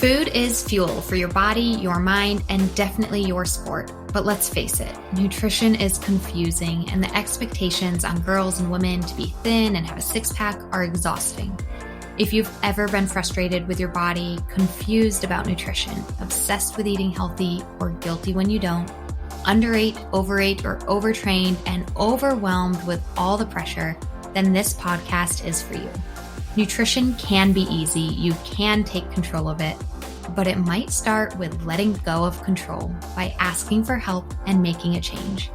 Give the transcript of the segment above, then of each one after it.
Food is fuel for your body, your mind, and definitely your sport. But let's face it, nutrition is confusing, and the expectations on girls and women to be thin and have a six-pack are exhausting. If you've ever been frustrated with your body, confused about nutrition, obsessed with eating healthy, or guilty when you don't, underate, overate, or overtrained, and overwhelmed with all the pressure, then this podcast is for you. Nutrition can be easy, you can take control of it, but it might start with letting go of control by asking for help and making a change.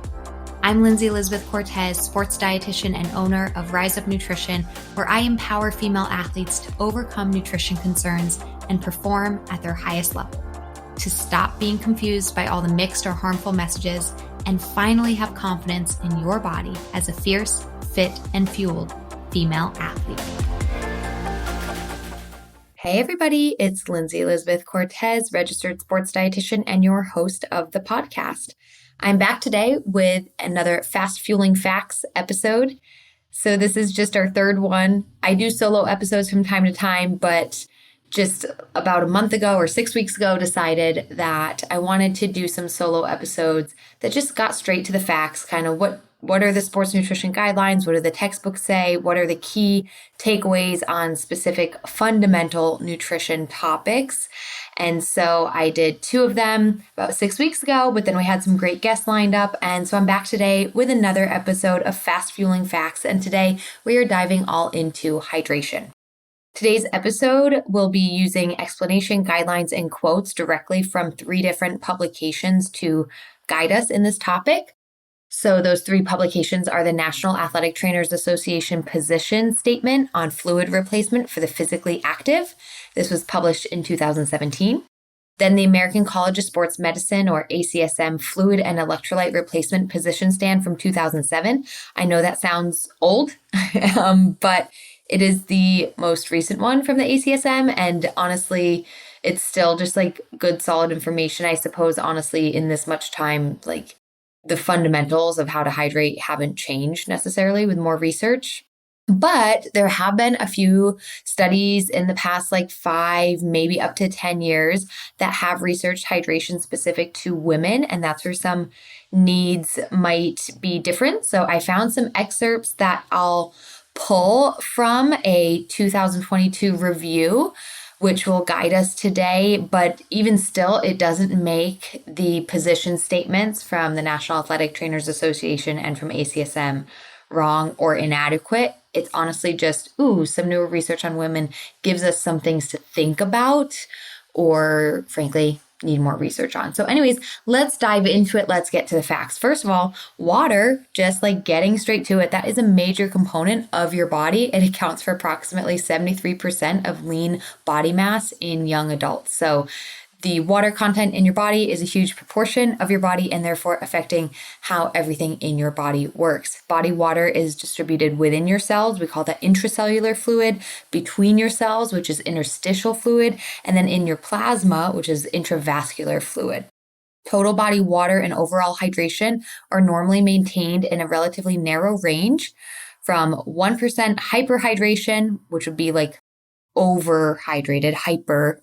I'm Lindsay Elizabeth Cortez, sports dietitian and owner of Rise Up Nutrition, where I empower female athletes to overcome nutrition concerns and perform at their highest level, to stop being confused by all the mixed or harmful messages, and finally have confidence in your body as a fierce, fit, and fueled female athlete. Hey everybody, it's Lindsay Elizabeth Cortez, registered sports dietitian and your host of the podcast. I'm back today with another Fast Fueling Facts episode. So this is just our third one. I do solo episodes from time to time, but just about a month ago or 6 weeks ago decided that I wanted to do some solo episodes that just got straight to the facts, kind of what are the sports nutrition guidelines? What do the textbooks say? What are the key takeaways on specific fundamental nutrition topics? And so I did two of them about 6 weeks ago, but then we had some great guests lined up. And so I'm back today with another episode of Fast Fueling Facts. And today we are diving all into hydration. Today's episode will be using explanation, guidelines, and quotes directly from 3 different publications to guide us in this topic. So those 3 publications are the National Athletic Trainers Association position statement on fluid replacement for the physically active. This was published in 2017. Then the American College of Sports Medicine, or ACSM, fluid and electrolyte replacement position stand from 2007. I know that sounds old, but it is the most recent one from the ACSM. And honestly, it's still just like good, solid information. I suppose, honestly, in this much time, like the fundamentals of how to hydrate haven't changed necessarily with more research. But there have been a few studies in the past 5, maybe up to 10 years that have researched hydration specific to women, and that's where some needs might be different. So I found some excerpts that I'll pull from a 2022 review, which will guide us today. But even still, it doesn't make the position statements from the National Athletic Trainers Association and from ACSM wrong or inadequate. It's honestly just, some newer research on women gives us some things to think about or frankly need more research on. So anyways, let's dive into it. Let's get to the facts. First of all, water, just like getting straight to it, that is a major component of your body. It accounts for approximately 73% of lean body mass in young adults. So the water content in your body is a huge proportion of your body and therefore affecting how everything in your body works. Body water is distributed within your cells. We call that intracellular fluid, between your cells, which is interstitial fluid, and then in your plasma, which is intravascular fluid. Total body water and overall hydration are normally maintained in a relatively narrow range from 1% hyperhydration, which would be like overhydrated,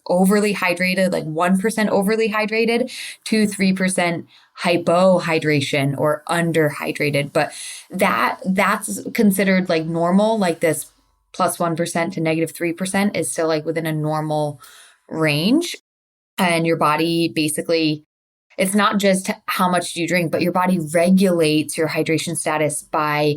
overly hydrated, like 1% overly hydrated, to 3% hypohydration or underhydrated. But that's considered like normal, like this plus 1% to negative 3% is still like within a normal range. And your body basically, it's not just how much do you drink, but your body regulates your hydration status by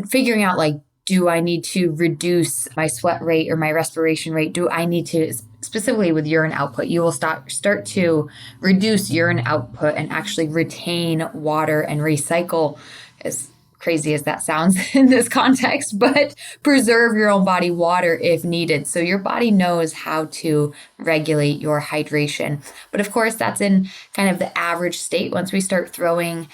figuring out do I need to reduce my sweat rate or my respiration rate? Do I need to, specifically with urine output, you will start to reduce urine output and actually retain water and recycle, as crazy as that sounds in this context, but preserve your own body water if needed. So your body knows how to regulate your hydration. But of course, that's in kind of the average state. Once we start throwing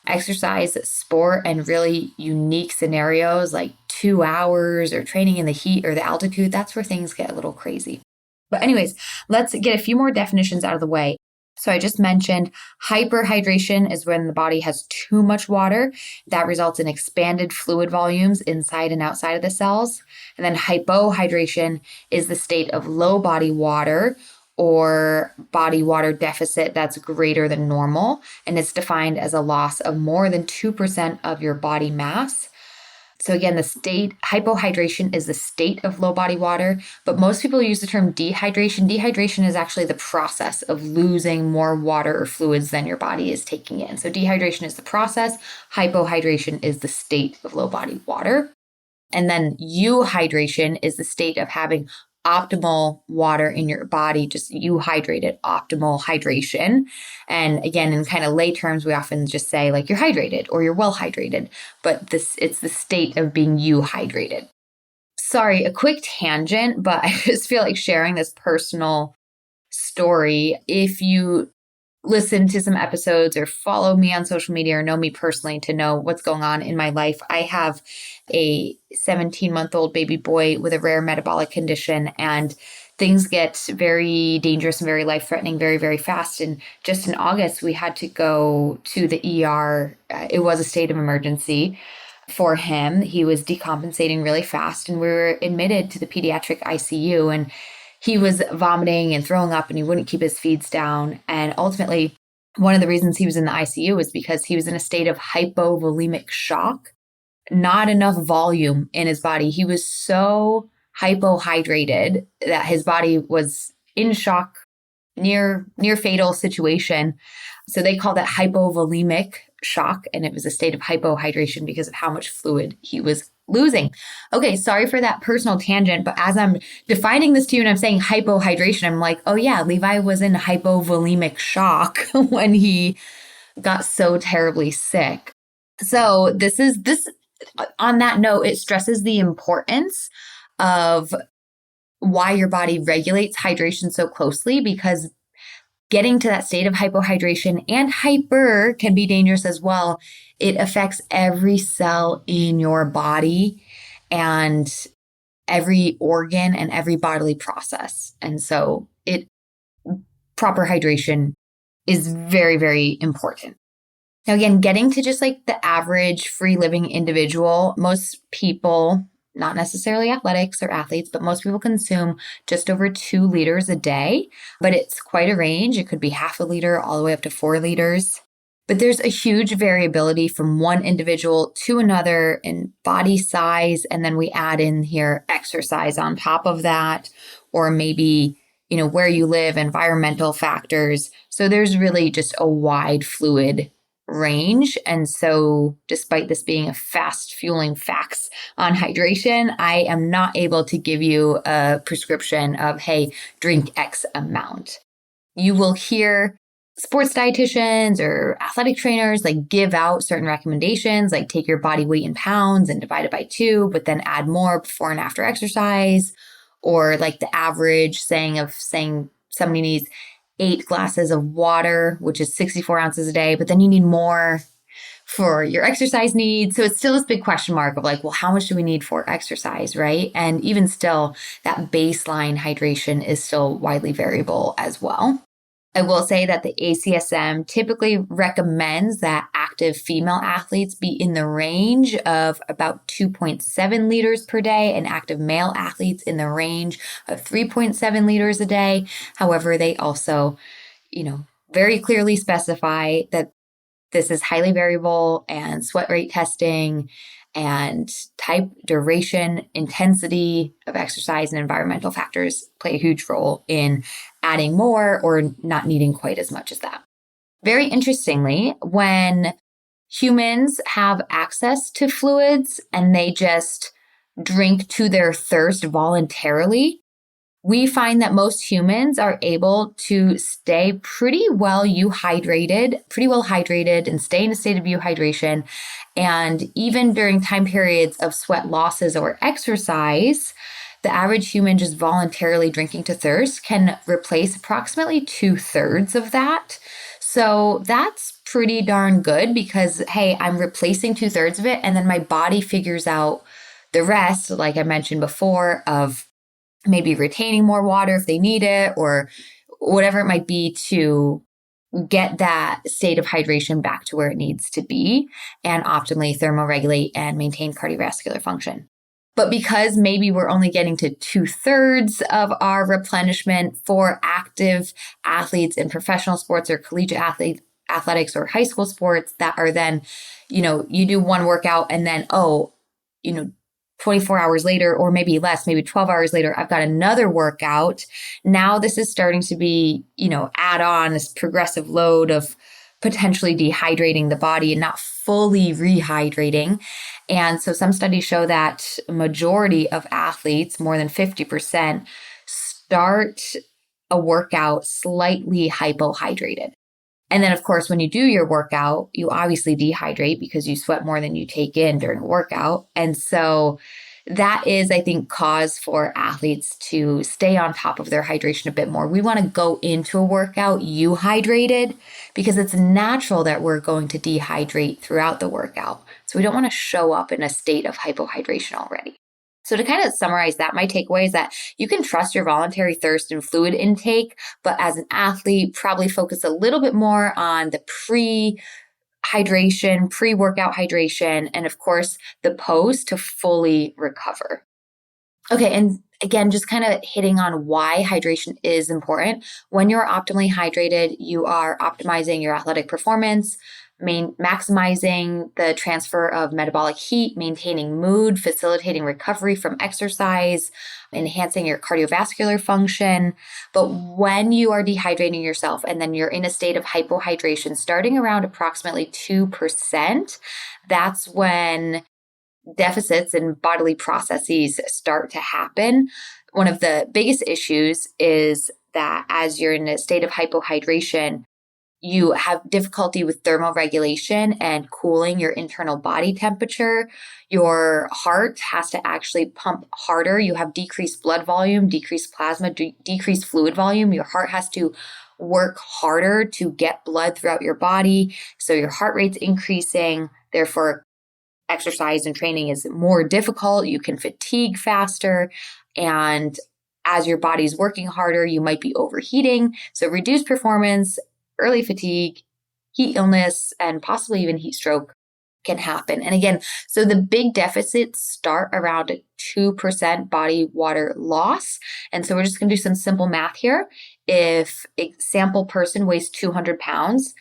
exercise, sport, and really unique scenarios like 2 hours or training in the heat or the altitude, that's where things get a little crazy. But anyways, let's get a few more definitions out of the way. So I just mentioned hyperhydration is when the body has too much water. That results in expanded fluid volumes inside and outside of the cells. And then hypohydration is the state of low body water or body water deficit that's greater than normal. And it's defined as a loss of more than 2% of your body mass. So again, the state hypohydration is the state of low body water, but most people use the term dehydration. Dehydration is actually the process of losing more water or fluids than your body is taking in. So dehydration is the process, hypohydration is the state of low body water. And then euhydration is the state of having optimal water in your body, just euhydrated, optimal hydration. And again, in kind of lay terms, we often just say like you're hydrated or you're well hydrated, but it's the state of being euhydrated. Sorry, a quick tangent, but I just feel like sharing this personal story. If you listen to some episodes or follow me on social media or know me personally to know what's going on in my life, I have a 17-month-old baby boy with a rare metabolic condition, and things get very dangerous and very life-threatening very, very fast. And just in August, we had to go to the ER. It was a state of emergency for him. He was decompensating really fast, and we were admitted to the pediatric ICU, and he was vomiting and throwing up and he wouldn't keep his feeds down. And ultimately, one of the reasons he was in the ICU was because he was in a state of hypovolemic shock, not enough volume in his body. He was so hypohydrated that his body was in shock, near fatal situation. So they call that hypovolemic shock, and it was a state of hypohydration because of how much fluid he was losing. Okay, sorry for that personal tangent, but as I'm defining this to you and I'm saying hypohydration, I'm like, oh yeah, Levi was in hypovolemic shock when he got so terribly sick. So this on that note, it stresses the importance of why your body regulates hydration so closely, because getting to that state of hypohydration and hyper can be dangerous as well. It affects every cell in your body and every organ and every bodily process. And so proper hydration is very, very important. Now, again, getting to just like the average free living individual, most people, not necessarily athletics or athletes, but most people consume just over 2 liters a day, but it's quite a range. It could be half a liter all the way up to 4 liters. But there's a huge variability from one individual to another in body size. And then we add in here exercise on top of that, or maybe, where you live, environmental factors. So there's really just a wide fluid range. And so despite this being a fast fueling facts on hydration, I am not able to give you a prescription of, hey, drink X amount. You will hear sports dietitians or athletic trainers like give out certain recommendations, like take your body weight in pounds and divide it by 2, but then add more before and after exercise, or like the average saying somebody needs 8 glasses of water, which is 64 ounces a day, but then you need more for your exercise needs. So it's still this big question mark of like, well, how much do we need for exercise, right? And even still, that baseline hydration is still widely variable as well. I will say that the ACSM typically recommends that active female athletes be in the range of about 2.7 liters per day and active male athletes in the range of 3.7 liters a day. However, they also, very clearly specify that this is highly variable, and sweat rate testing and type, duration, intensity of exercise and environmental factors play a huge role in adding more or not needing quite as much as that. Very interestingly, when humans have access to fluids and they just drink to their thirst voluntarily, we find that most humans are able to stay pretty well hydrated and stay in a state of euhydration. And even during time periods of sweat losses or exercise, the average human just voluntarily drinking to thirst can replace approximately 2/3 of that. So that's pretty darn good because, hey, I'm replacing 2/3 of it, and then my body figures out the rest, like I mentioned before, of maybe retaining more water if they need it or whatever it might be to get that state of hydration back to where it needs to be and optimally thermoregulate and maintain cardiovascular function. But because maybe we're only getting to 2/3 of our replenishment for active athletes in professional sports or collegiate athletics or high school sports that are then, you do one workout and then, 24 hours later, or maybe less, maybe 12 hours later, I've got another workout. Now this is starting to be, add on this progressive load of potentially dehydrating the body and not fully rehydrating. And so some studies show that a majority of athletes, more than 50%, start a workout slightly hypohydrated. And then, of course, when you do your workout, you obviously dehydrate because you sweat more than you take in during a workout. And so that is, I think, cause for athletes to stay on top of their hydration a bit more. We want to go into a workout hydrated because it's natural that we're going to dehydrate throughout the workout. So we don't want to show up in a state of hypohydration already. So to kind of summarize that, my takeaway is that you can trust your voluntary thirst and fluid intake, but as an athlete, probably focus a little bit more on the pre-hydration, pre-workout hydration, and of course, the post to fully recover. Okay, and again, just kind of hitting on why hydration is important. When you're optimally hydrated, you are optimizing your athletic performance, maximizing the transfer of metabolic heat, maintaining mood, facilitating recovery from exercise, enhancing your cardiovascular function. But when you are dehydrating yourself and then you're in a state of hypohydration, starting around approximately 2%, that's when deficits in bodily processes start to happen. One of the biggest issues is that as you're in a state of hypohydration, you have difficulty with thermoregulation and cooling your internal body temperature. Your heart has to actually pump harder. You have decreased blood volume, decreased plasma, decreased fluid volume. Your heart has to work harder to get blood throughout your body. So your heart rate's increasing. Therefore, exercise and training is more difficult. You can fatigue faster. And as your body's working harder, you might be overheating. So reduced performance, early fatigue, heat illness, and possibly even heat stroke can happen. And again, so the big deficits start around 2% body water loss. And so we're just going to do some simple math here. If a sample person weighs 200 pounds,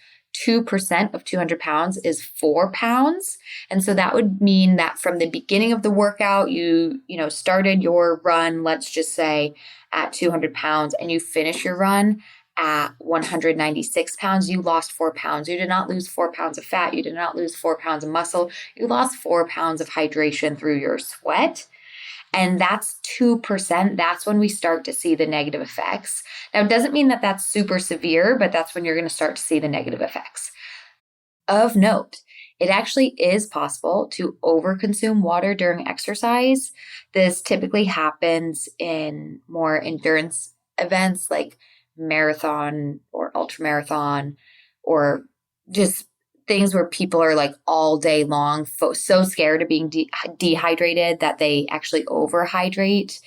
2% of 200 pounds is 4 pounds. And so that would mean that from the beginning of the workout, you started your run, let's just say at 200 pounds, and you finish your run at 196 pounds, you lost 4 pounds. You did not lose 4 pounds of fat. You did not lose 4 pounds of muscle. You lost 4 pounds of hydration through your sweat. And that's 2%. That's when we start to see the negative effects. Now, it doesn't mean that that's super severe, but that's when you're going to start to see the negative effects. Of note, it actually is possible to overconsume water during exercise. This typically happens in more endurance events like marathon or ultramarathon, or just things where people are like all day long so scared of being dehydrated that they actually overhydrate.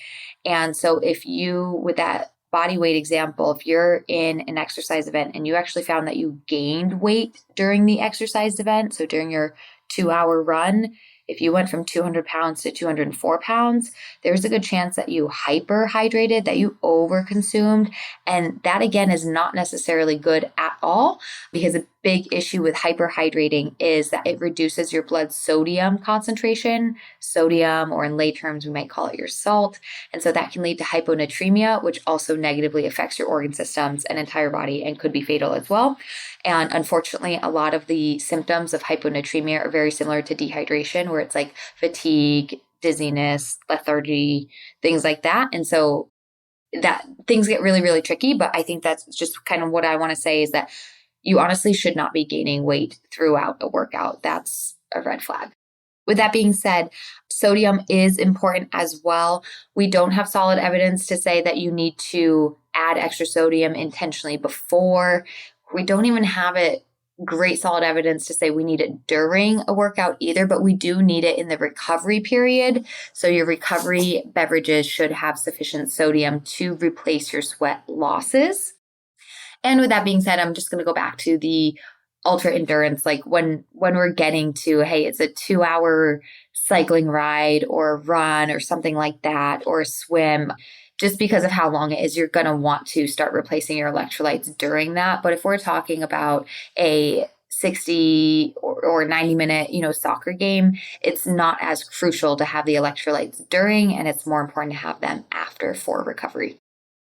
And so if you, with that body weight example, if you're in an exercise event and you actually found that you gained weight during the exercise event, so during your 2-hour run, if you went from 200 pounds to 204 pounds, there's a good chance that you hyperhydrated, that you overconsumed. And that, again, is not necessarily good at all, because a big issue with hyperhydrating is that it reduces your blood sodium concentration, sodium, or in lay terms, we might call it your salt. And so that can lead to hyponatremia, which also negatively affects your organ systems and entire body and could be fatal as well. And unfortunately, a lot of the symptoms of hyponatremia are very similar to dehydration, where it's like fatigue, dizziness, lethargy, things like that. And so that things get really, really tricky. But I think that's just kind of what I want to say, is that you honestly should not be gaining weight throughout a workout. That's a red flag. With that being said, sodium is important as well. We don't have solid evidence to say that you need to add extra sodium intentionally before. We don't even have great solid evidence to say we need it during a workout either, but we do need it in the recovery period. So your recovery beverages should have sufficient sodium to replace your sweat losses. And with that being said, I'm just going to go back to the ultra endurance. Like when we're getting to, hey, it's a 2-hour cycling ride or run or something like that, or swim, just because of how long it is, you're going to want to start replacing your electrolytes during that. But if we're talking about a 60 or 90 minute, soccer game, it's not as crucial to have the electrolytes during, and it's more important to have them after for recovery.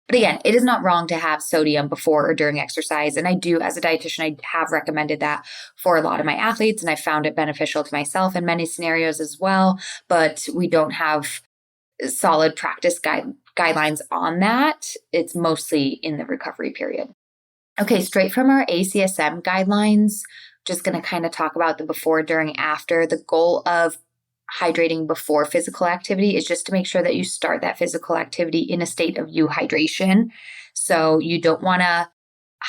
But again, it is not wrong to have sodium before or during exercise. And I do, as a dietitian, I have recommended that for a lot of my athletes, and I found it beneficial to myself in many scenarios as well. But we don't have solid practice guidelines on that. It's mostly in the recovery period. Okay, straight from our ACSM guidelines, just going to kind of talk about the before, during, after. The goal of hydrating before physical activity is just to make sure that you start that physical activity in a state of euhydration. So you don't want to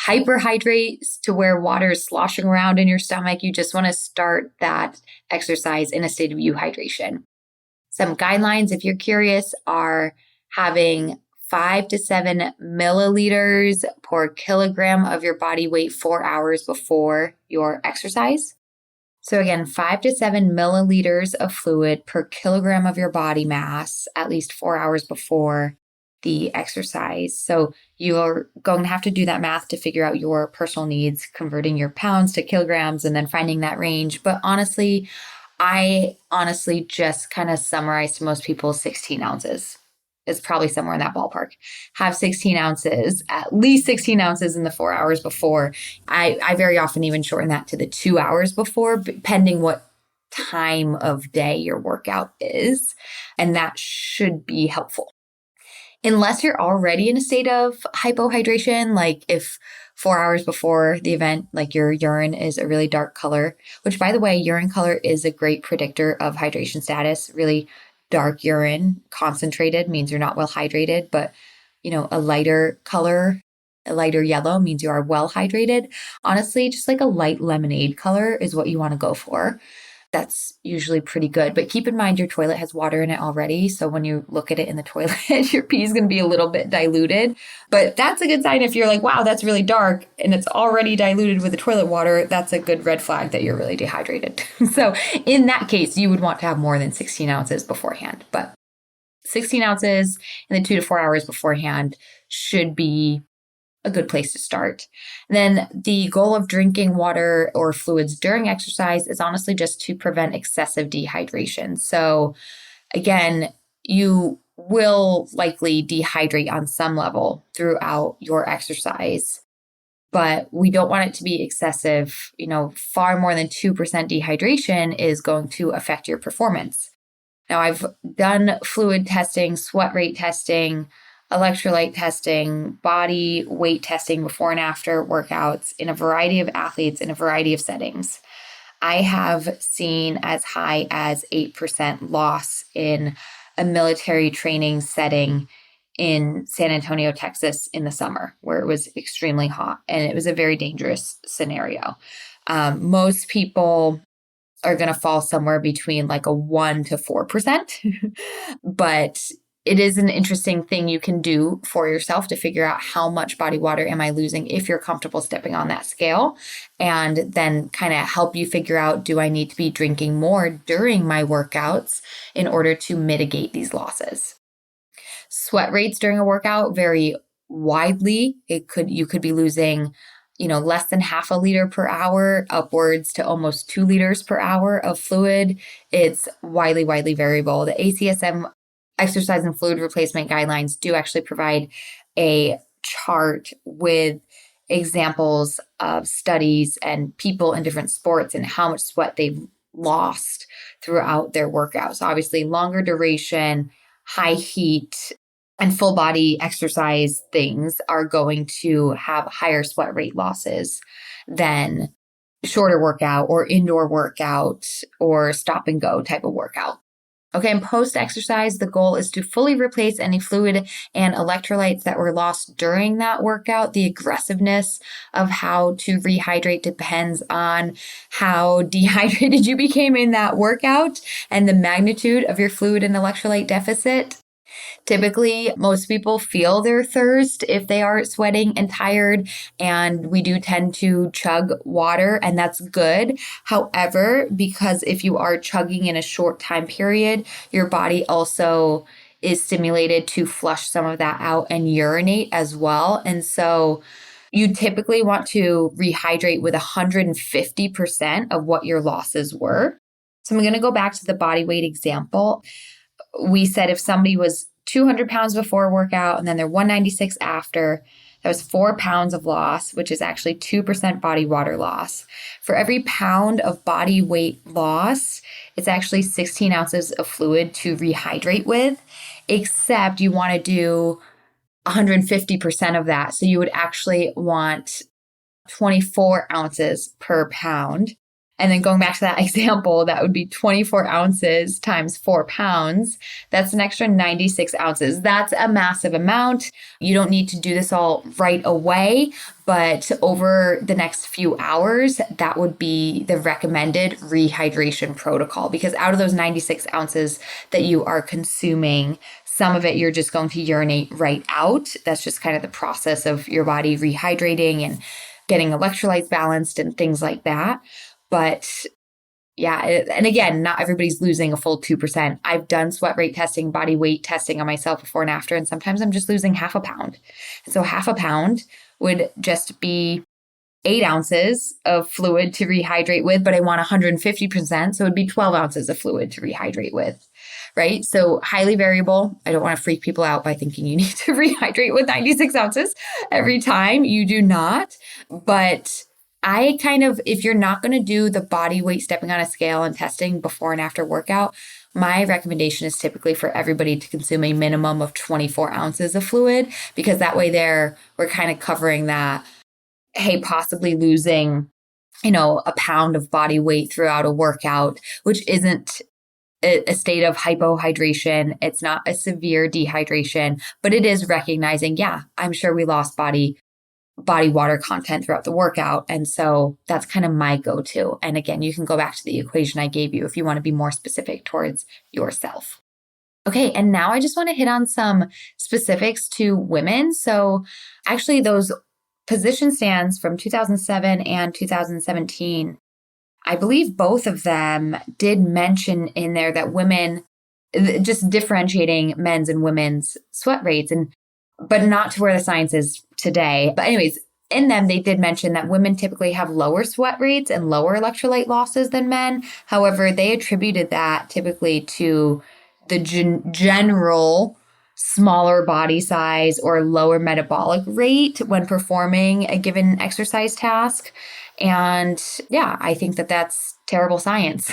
hyperhydrate to where water is sloshing around in your stomach. You just want to start that exercise in a state of euhydration. Some guidelines, if you're curious, are having 5 to 7 milliliters per kilogram of your body weight 4 hours before your exercise. So again, 5 to 7 milliliters of fluid per kilogram of your body mass at least 4 hours before the exercise. So you're going to have to do that math to figure out your personal needs, converting your pounds to kilograms and then finding that range. But I honestly just kind of summarized to most people 16 ounces. It's probably somewhere in that ballpark. Have 16 ounces, at least 16 ounces in the 4 hours before. I very often even shorten that to the 2 hours before, depending what time of day your workout is. And that should be helpful. Unless you're already in a state of hypohydration, like if 4 hours before the event, like your urine is a really dark color, which by the way, urine color is a great predictor of hydration status. Really dark urine, concentrated, means you're not well hydrated, but a lighter color, a lighter yellow means you are well hydrated. Honestly, just like a light lemonade color is what you want to go for. That's usually pretty good. But keep in mind your toilet has water in it already. So when you look at it in the toilet, your pee is going to be a little bit diluted. But that's a good sign if you're like, wow, that's really dark and it's already diluted with the toilet water. That's a good red flag that you're really dehydrated. So in that case, you would want to have more than 16 ounces beforehand. But 16 ounces in the 2 to 4 hours beforehand should be a good place to start. Then the goal of drinking water or fluids during exercise is honestly just to prevent excessive dehydration. So again, you will likely dehydrate on some level throughout your exercise, but we don't want it to be excessive. Far more than 2% dehydration is going to affect your performance. Now, I've done fluid testing, sweat rate testing, electrolyte testing, body weight testing before and after workouts in a variety of athletes in a variety of settings. I have seen as high as 8% loss in a military training setting in San Antonio, Texas in the summer, where it was extremely hot and it was a very dangerous scenario. Most people are going to fall somewhere between like a 1 to 4%, but it is an interesting thing you can do for yourself to figure out how much body water am I losing if you're comfortable stepping on that scale, and then kind of help you figure out, do I need to be drinking more during my workouts in order to mitigate these losses? Sweat rates during a workout vary widely. You could be losing less than half a liter per hour, upwards to almost 2 liters per hour of fluid. It's widely variable. The ACSM exercise and fluid replacement guidelines do actually provide a chart with examples of studies and people in different sports and how much sweat they've lost throughout their workouts. Obviously, longer duration, high heat, and full body exercise things are going to have higher sweat rate losses than shorter workout or indoor workout or stop and go type of workout. Okay, and post-exercise, the goal is to fully replace any fluid and electrolytes that were lost during that workout. The aggressiveness of how to rehydrate depends on how dehydrated you became in that workout and the magnitude of your fluid and electrolyte deficit. Typically, most people feel their thirst if they are sweating and tired, and we do tend to chug water, and that's good. However, because if you are chugging in a short time period, your body also is stimulated to flush some of that out and urinate as well. And so you typically want to rehydrate with 150% of what your losses were. So I'm going to go back to the body weight example. We said if somebody was 200 pounds before a workout and then they're 196 after, that was 4 pounds of loss, which is actually 2% body water loss. For every pound of body weight loss, it's actually 16 ounces of fluid to rehydrate with, except you want to do 150% of that. So you would actually want 24 ounces per pound. And then going back to that example, that would be 24 ounces times 4 pounds. That's an extra 96 ounces. That's a massive amount. You don't need to do this all right away, but over the next few hours, that would be the recommended rehydration protocol, because out of those 96 ounces that you are consuming, some of it you're just going to urinate right out. That's just kind of the process of your body rehydrating and getting electrolytes balanced and things like that. But yeah, and again, not everybody's losing a full 2%. I've done sweat rate testing, body weight testing on myself before and after, and sometimes I'm just losing half a pound. And so half a pound would just be 8 ounces of fluid to rehydrate with, but I want 150%. So it would be 12 ounces of fluid to rehydrate with, right? So highly variable. I don't want to freak people out by thinking you need to rehydrate with 96 ounces every time. You do not. But if you're not going to do the body weight stepping on a scale and testing before and after workout, my recommendation is typically for everybody to consume a minimum of 24 ounces of fluid, because that way we're kind of covering that, hey, possibly losing, a pound of body weight throughout a workout, which isn't a state of hypohydration. It's not a severe dehydration, but it is recognizing, yeah, I'm sure we lost body water content throughout the workout. And so that's kind of my go-to. And again, you can go back to the equation I gave you if you want to be more specific towards yourself. Okay, and now I just want to hit on some specifics to women. So actually those position stands from 2007 and 2017, I believe both of them did mention in there that women, just differentiating men's and women's sweat rates, but not to where the science is today. But anyways, in them, they did mention that women typically have lower sweat rates and lower electrolyte losses than men. However, they attributed that typically to the general smaller body size or lower metabolic rate when performing a given exercise task. And yeah, I think that that's terrible science.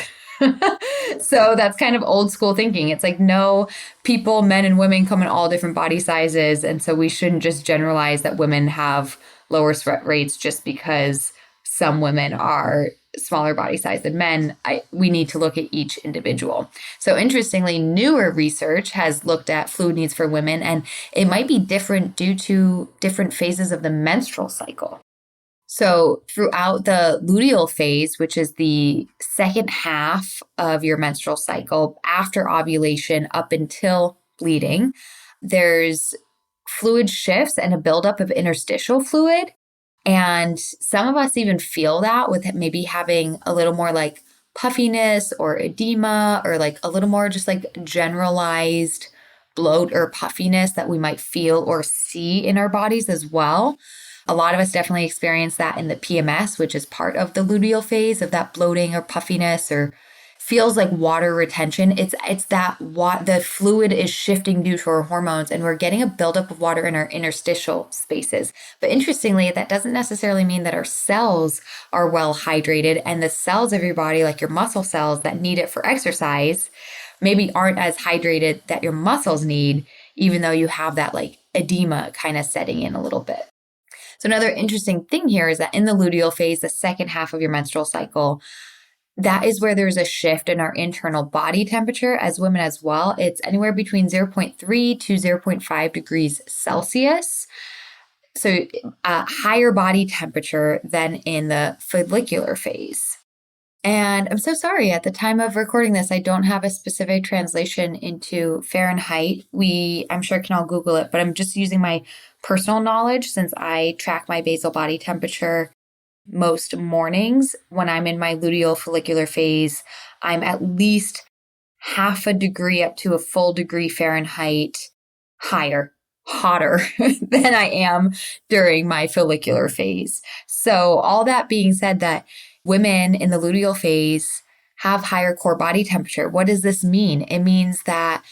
So that's kind of old school thinking. It's like, no, people, men and women, come in all different body sizes. And so we shouldn't just generalize that women have lower sweat rates just because some women are smaller body size than men. We need to look at each individual. So interestingly, newer research has looked at fluid needs for women, and it might be different due to different phases of the menstrual cycle. So throughout the luteal phase, which is the second half of your menstrual cycle after ovulation up until bleeding, there's fluid shifts and a buildup of interstitial fluid. And some of us even feel that with maybe having a little more like puffiness or edema, or like a little more just like generalized bloat or puffiness that we might feel or see in our bodies as well. A lot of us definitely experience that in the PMS, which is part of the luteal phase, of that bloating or puffiness, or feels like water retention. It's that the fluid is shifting due to our hormones, and we're getting a buildup of water in our interstitial spaces. But interestingly, that doesn't necessarily mean that our cells are well hydrated, and the cells of your body, like your muscle cells that need it for exercise, maybe aren't as hydrated that your muscles need, even though you have that like edema kind of setting in a little bit. So another interesting thing here is that in the luteal phase, the second half of your menstrual cycle, that is where there's a shift in our internal body temperature as women as well. It's anywhere between 0.3 to 0.5 degrees Celsius. So a higher body temperature than in the follicular phase. And I'm so sorry, at the time of recording this, I don't have a specific translation into Fahrenheit. I'm sure can all Google it, but I'm just using my personal knowledge since I track my basal body temperature most mornings. When I'm in my luteal follicular phase, I'm at least half a degree up to a full degree Fahrenheit hotter than I am during my follicular phase. So all that being said, that women in the luteal phase have higher core body temperature. What does this mean? It means that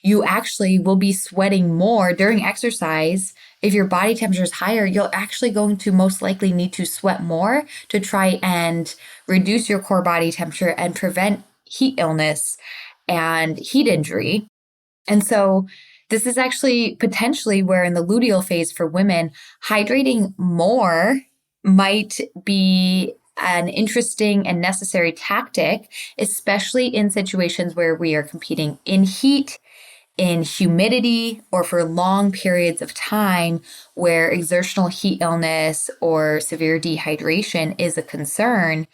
you actually will be sweating more during exercise. If your body temperature is higher, you're actually going to most likely need to sweat more to try and reduce your core body temperature and prevent heat illness and heat injury. And so this is actually potentially where in the luteal phase for women, hydrating more might be an interesting and necessary tactic, especially in situations where we are competing in heat, in humidity, or for long periods of time where exertional heat illness or severe dehydration is a concern.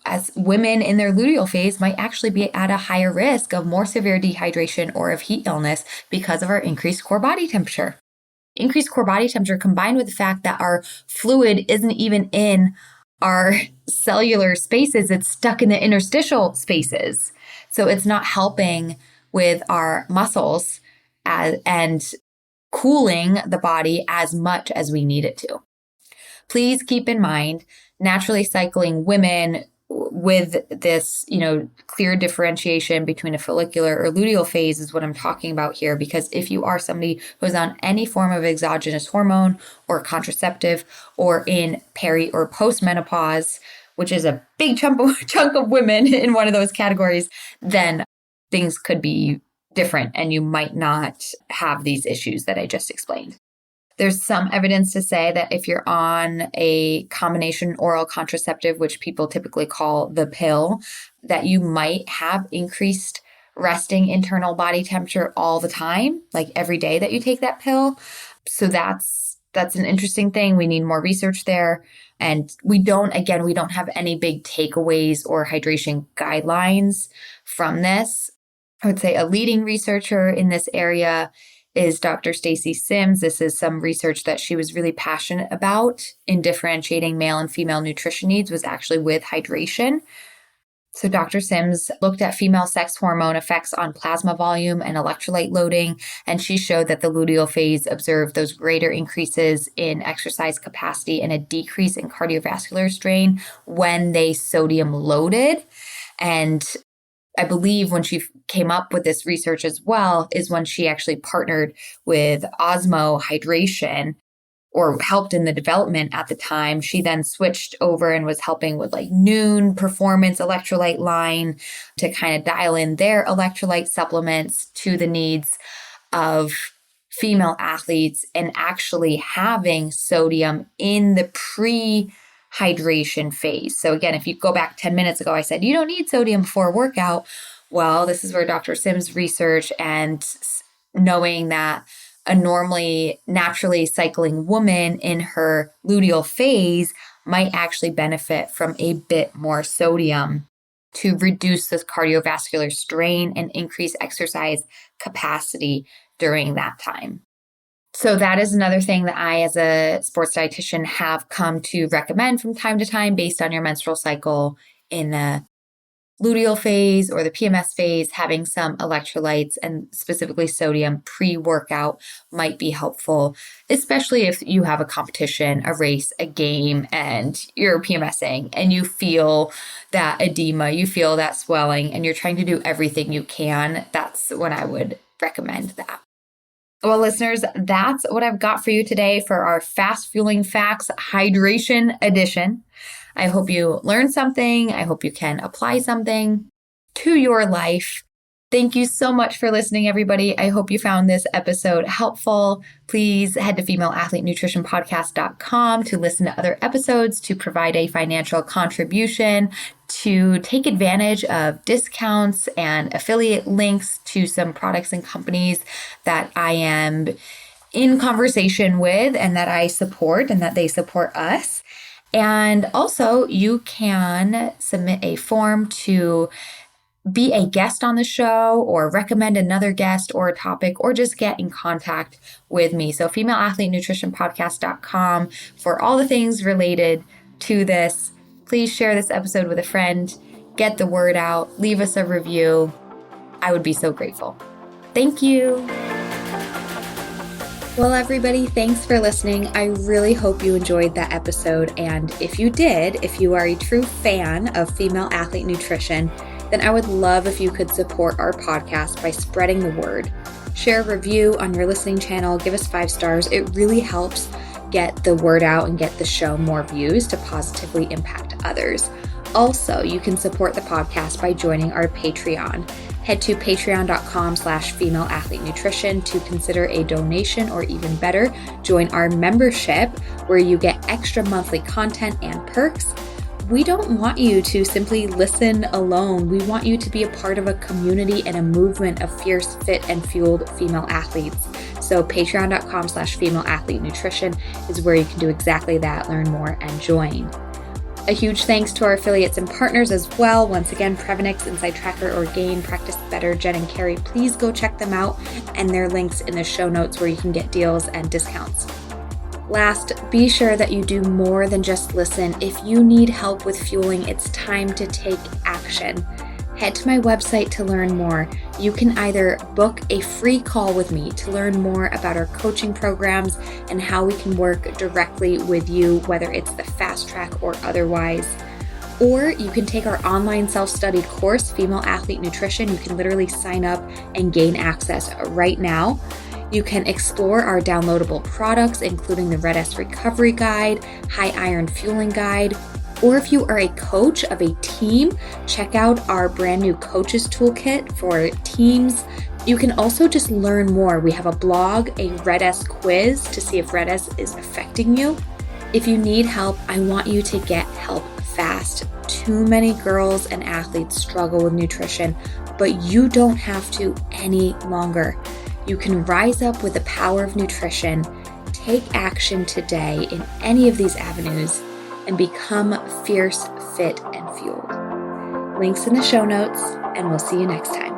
As women in their luteal phase might actually be at a higher risk of more severe dehydration or of heat illness because of our increased core body temperature. Increased core body temperature combined with the fact that our fluid isn't even in our cellular spaces, it's stuck in the interstitial spaces. So it's not helping with our muscles and cooling the body as much as we need it to. Please keep in mind, naturally cycling women with this, clear differentiation between a follicular or luteal phase is what I'm talking about here. Because if you are somebody who's on any form of exogenous hormone or contraceptive or in peri or post-menopause, which is a big chunk of women in one of those categories, then things could be different and you might not have these issues that I just explained. There's some evidence to say that if you're on a combination oral contraceptive, which people typically call the pill, that you might have increased resting internal body temperature all the time, like every day that you take that pill. So that's an interesting thing. We need more research there. And we don't have any big takeaways or hydration guidelines from this. I would say a leading researcher in this area is Dr. Stacy Sims. This is some research that she was really passionate about in differentiating male and female nutrition needs, was actually with hydration. So Dr. Sims looked at female sex hormone effects on plasma volume and electrolyte loading, and she showed that the luteal phase observed those greater increases in exercise capacity and a decrease in cardiovascular strain when they sodium loaded. And I believe when she came up with this research as well is when she actually partnered with Osmo Hydration or helped in the development at the time. She then switched over and was helping with like Noon Performance electrolyte line to kind of dial in their electrolyte supplements to the needs of female athletes and actually having sodium in the pre-hydration phase. So again, if you go back 10 minutes ago, I said you don't need sodium before a workout. Well, this is where Dr. Sims' research and knowing that a naturally cycling woman in her luteal phase might actually benefit from a bit more sodium to reduce this cardiovascular strain and increase exercise capacity during that time. So that is another thing that I, as a sports dietitian, have come to recommend from time to time based on your menstrual cycle in the luteal phase or the PMS phase. Having some electrolytes and specifically sodium pre-workout might be helpful, especially if you have a competition, a race, a game, and you're PMSing and you feel that edema, you feel that swelling, and you're trying to do everything you can. That's when I would recommend that. Well, listeners, that's what I've got for you today for our Fast Fueling Facts Hydration Edition. I hope you learned something. I hope you can apply something to your life. Thank you so much for listening, everybody. I hope you found this episode helpful. Please head to femaleathletenutritionpodcast.com to listen to other episodes, to provide a financial contribution, to take advantage of discounts and affiliate links to some products and companies that I am in conversation with and that I support and that they support us. And also, you can submit a form to be a guest on the show or recommend another guest or a topic or just get in contact with me. So femaleathletenutritionpodcast.com for all the things related to this. Please share this episode with a friend, get the word out, leave us a review. I would be so grateful. Thank you. Well, everybody, thanks for listening. I really hope you enjoyed that episode. And if you did, if you are a true fan of female athlete nutrition, then I would love if you could support our podcast by spreading the word. Share a review on your listening channel, give us 5 stars. It really helps get the word out and get the show more views to positively impact others. Also, you can support the podcast by joining our Patreon. Head to patreon.com/femaleathletenutrition to consider a donation, or even better, join our membership where you get extra monthly content and perks. We don't want you to simply listen alone. We want you to be a part of a community and a movement of fierce, fit, and fueled female athletes. So patreon.com/femaleathletenutrition is where you can do exactly that, learn more, and join. A huge thanks to our affiliates and partners as well. Once again, Prevenix, Inside Tracker, Orgain, Practice Better, Jen and Carrie. Please go check them out, and their links in the show notes where you can get deals and discounts. Last, be sure that you do more than just listen. If you need help with fueling, it's time to take action. Head to my website to learn more. You can either book a free call with me to learn more about our coaching programs and how we can work directly with you, whether it's the fast track or otherwise. Or you can take our online self-study course, Female Athlete Nutrition. You can literally sign up and gain access right now. You can explore our downloadable products, including the Red S Recovery Guide, High Iron Fueling Guide. Or if you are a coach of a team, check out our brand new Coaches Toolkit for teams. You can also just learn more. We have a blog, a Red S quiz to see if Red S is affecting you. If you need help, I want you to get help fast. Too many girls and athletes struggle with nutrition, but you don't have to any longer. You can rise up with the power of nutrition, take action today in any of these avenues, and become fierce, fit, and fueled. Links in the show notes, and we'll see you next time.